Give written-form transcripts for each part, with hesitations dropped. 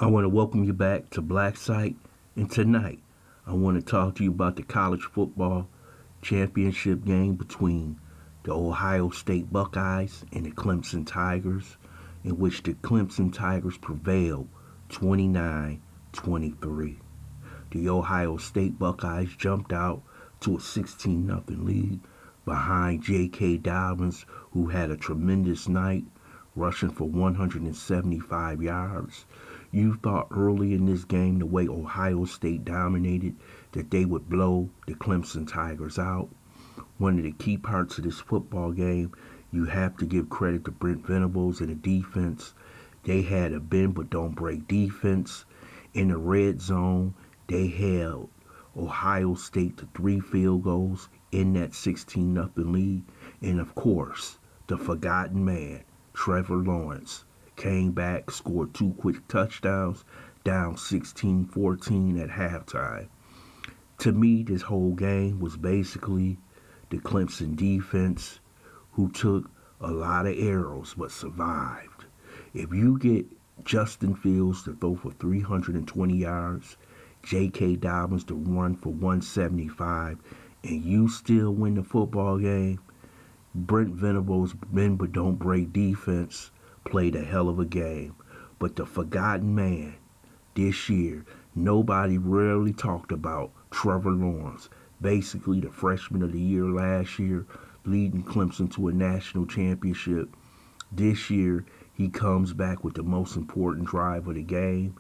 I want to welcome you back to Black Site, and tonight I want to talk to you about the college football championship game between the Ohio State Buckeyes and the Clemson Tigers, in which the Clemson Tigers prevailed 29-23. The Ohio State Buckeyes jumped out to a 16-0 lead behind J.K. Dobbins, who had a tremendous night, rushing for 175 yards. You thought early in this game, the way Ohio State dominated, that they would blow the Clemson Tigers out. One of the key parts of this football game, you have to give credit to Brent Venables and the defense. They had a bend but don't break defense. In the red zone, they held Ohio State to 3 field goals in that 16-0 lead. And of course, the forgotten man, Trevor Lawrence, came back, scored 2 quick touchdowns, down 16-14 at halftime. To me, this whole game was basically the Clemson defense, who took a lot of arrows but survived. If you get Justin Fields to throw for 320 yards, J.K. Dobbins to run for 175, and you still win the football game, Brent Venables' bend but don't break defense played a hell of a game. But the forgotten man this year, nobody rarely talked about Trevor Lawrence, basically the freshman of the year last year, leading Clemson to a national championship. This year, he comes back with the most important drive of the game,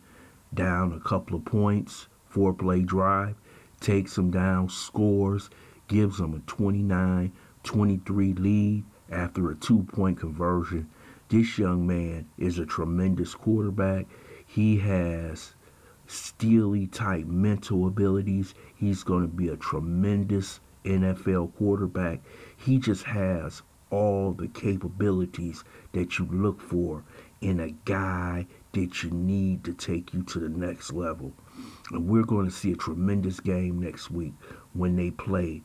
down a couple of points, 4-play drive, takes them down, scores, gives them a 29-23 lead after a 2-point conversion. This young man is a tremendous quarterback. He has Steely-type mental abilities. He's going to be a tremendous NFL quarterback. He just has all the capabilities that you look for in a guy that you need to take you to the next level. And we're going to see a tremendous game next week when they play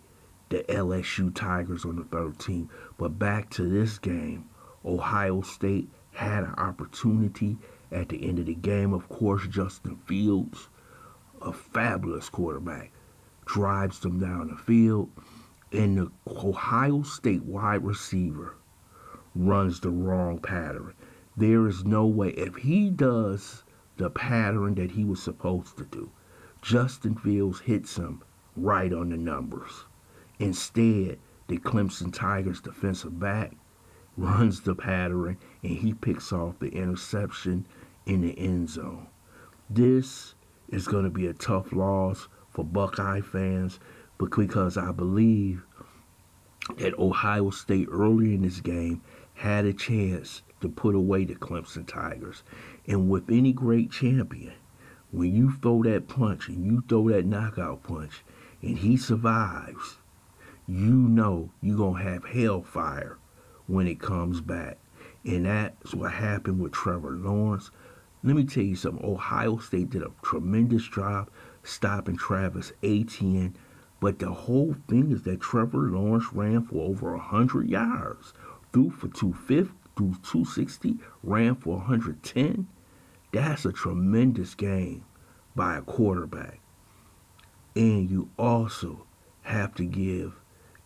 the LSU Tigers on the 13th. But back to this game, Ohio State had an opportunity at the end of the game. Of course, Justin Fields, a fabulous quarterback, drives them down the field, and the Ohio State wide receiver runs the wrong pattern. There is no way, if he does the pattern that he was supposed to do, Justin Fields hits him right on the numbers. Instead, the Clemson Tigers defensive back runs the pattern, and he picks off the interception in the end zone. This is going to be a tough loss for Buckeye fans, because I believe that Ohio State early in this game had a chance to put away the Clemson Tigers. And with any great champion, when you throw that punch and you throw that knockout punch and he survives, you know you're going to have hellfire when it comes back. And that's what happened with Trevor Lawrence. Let me tell you something. Ohio State did a tremendous job stopping Travis Etienne. But the whole thing is that Trevor Lawrence ran for over 100 yards. Threw for 260, ran for 110. That's a tremendous game by a quarterback. And you also have to give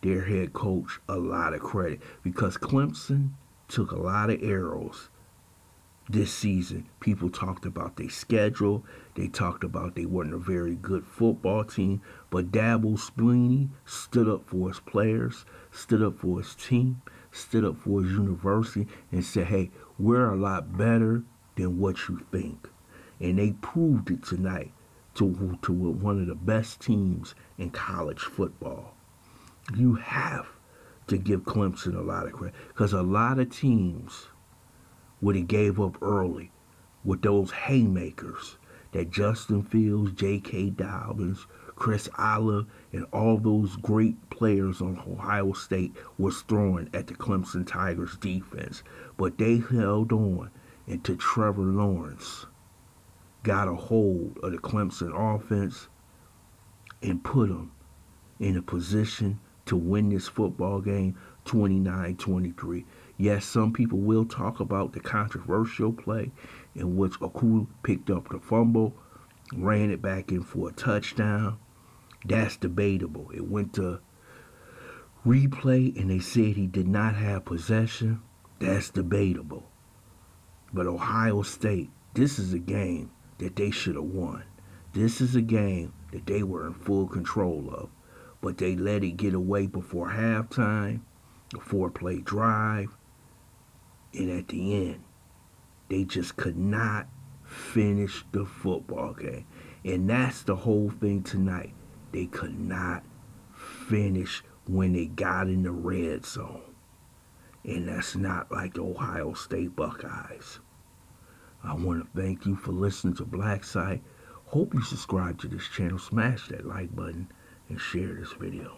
their head coach a lot of credit, because Clemson took a lot of arrows this season. People talked about their schedule. They talked about they weren't a very good football team. But Dabo Swinney stood up for his players, stood up for his team, stood up for his university, and said, hey, we're a lot better than what you think. And they proved it tonight to one of the best teams in college football. You have to give Clemson a lot of credit, because a lot of teams would have gave up early with those haymakers that Justin Fields, J.K. Dobbins, Chris Olave, and all those great players on Ohio State was throwing at the Clemson Tigers defense. But they held on until Trevor Lawrence got a hold of the Clemson offense and put them in a position to win this football game 29-23. Yes, some people will talk about the controversial play in which Cowl picked up the fumble, ran it back in for a touchdown. That's debatable. It went to replay and they said he did not have possession. That's debatable. But Ohio State, this is a game that they should have won. This is a game that they were in full control of. But they let it get away before halftime, a 4-play drive, and at the end, they just could not finish the football game. And that's the whole thing tonight. They could not finish when they got in the red zone. And that's not like the Ohio State Buckeyes. I want to thank you for listening to Black Site. Hope you subscribe to this channel, smash that like button, and share this video.